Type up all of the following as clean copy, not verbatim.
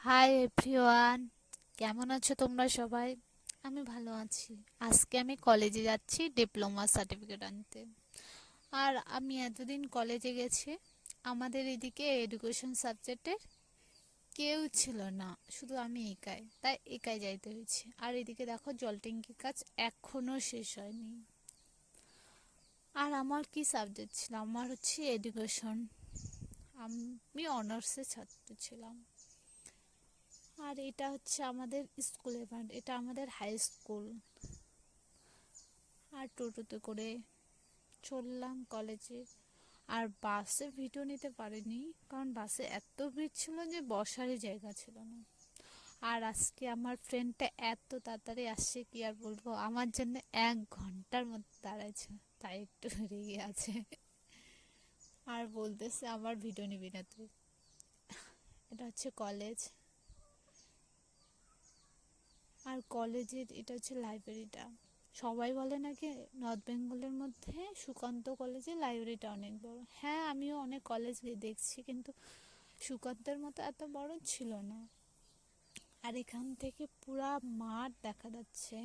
Hi everyone, কেমন আছো তোমরা সবাই? আমি ভালো আছি। আজকে আমি কলেজে যাচ্ছি ডিপ্লোমা সার্টিফিকেট আনতে। আর আমি এতদিন কলেজে গেছি, আমাদের এদিকে এডুকেশন সাবজেক্টের কেউ ছিল না, শুধু আমি একাই, তাই একাই যাইতে হয়েছে। আর এদিকে দেখো জল ট্যাঙ্কির কাজ এখনো শেষ হয়নি। আর আমার কি সাবজেক্ট ছিল? আমার হচ্ছে এডুকেশন। আমি অনার্সের ছাত্র ছিলাম। আর এটা হচ্ছে আমাদের স্কুলের মাঠ, এটা আমাদের হাই স্কুল। আর টোটোতে করে চললাম কলেজে। আর বাসে ভিডিও নিতে পারিনি, কারণ বাসে এত ভিড় ছিল যে বসারই জায়গা ছিল না। আর আজকে আমার ফ্রেন্ডটা এত তাড়াতাড়ি আসছে, কি আর বলবো, আমার জন্য 1 ঘন্টার মধ্যে দাঁড়াইছে, তাই একটু রেগে আছে। আর বলতেছে আমার ভিডিও নিবি না তুই। এটা হচ্ছে কলেজ। আর কলেজের এটা হচ্ছে লাইব্রেরিটা। সবাই বলে নাকি নর্থ বেঙ্গলের মধ্যে সুকান্ত কলেজে লাইব্রেরিটা অনেক বড়। হ্যাঁ, আমিও অনেক কলেজ দেখছি, কিন্তু সুকান্তের মতো এত বড় ছিল না। আর এখান থেকে পুরা মাঠ দেখা যাচ্ছে।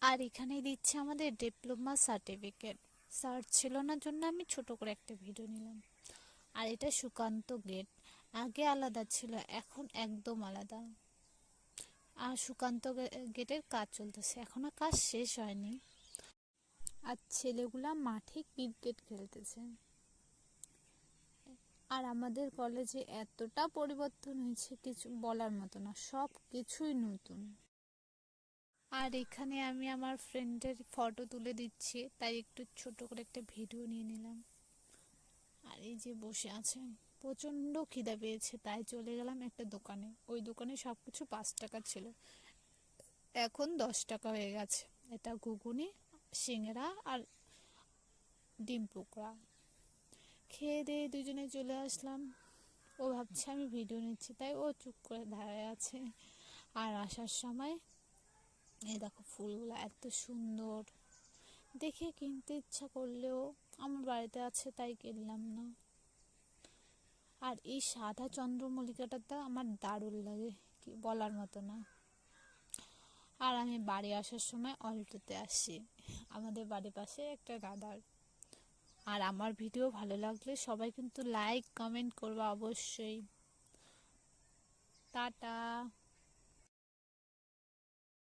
আর এখানেই দিচ্ছে আমাদের ডিপ্লোমা সার্টিফিকেট। সার্চ ছিল না জন্য আমি ছোট করে একটা ভিডিও নিলাম। আর এটা সুকান্ত গেট। আগে আলাদা ছিল, এখন একদম আলাদা। আর সুকান্ত গেটের কাজ চলতেছে, এখনো কাজ শেষ হয়নি। আর ছেলেগুলা মাঠে ক্রিকেট খেলতেছে। আর আমাদের কলেজে এতটা পরিবর্তন হয়েছে, কিছু বলার মতো না, সব কিছুই নতুন। আর এখানে আমি আমার ফ্রেন্ডের ফটো তুলে দিচ্ছি, তাই একটু ছোট করে একটা ভিডিও নিয়ে নিলাম। আর এই যে বসে আছে, প্রচন্ড খিদা পেয়েছে, তাই চলে গেলাম একটা দোকানে। ওই দোকানে সবকিছু 5 টাকা ছিল, এখন 10 টাকা হয়ে গেছে। এটা ঘুগনি, সিঙ্গারা আর ডিম পকোড়া খেয়ে দিয়ে দুজনে চলে আসলাম। ও ভাবছে আমি ভিডিও নিচ্ছি, তাই ও চুপ করে দাঁড়ায় আছে। আর আসার সময় এই দেখো ফুলগুলো এত সুন্দর, দেখে কিনতে ইচ্ছা করলেও আমার বাড়িতে আছে তাই কিনলাম না। আর এই সাদা চন্দ্রমল্লিকাটা আমার দারুণ লাগে, কি বলার মতো না। আর আমি বাড়ি আসার সময় অল্টোতে আসি, আমাদের বাড়ির পাশে একটা দাদার। আর আমার ভিডিও ভালো লাগলে সবাই কিন্তু লাইক কমেন্ট করবা অবশ্যই। টাটা।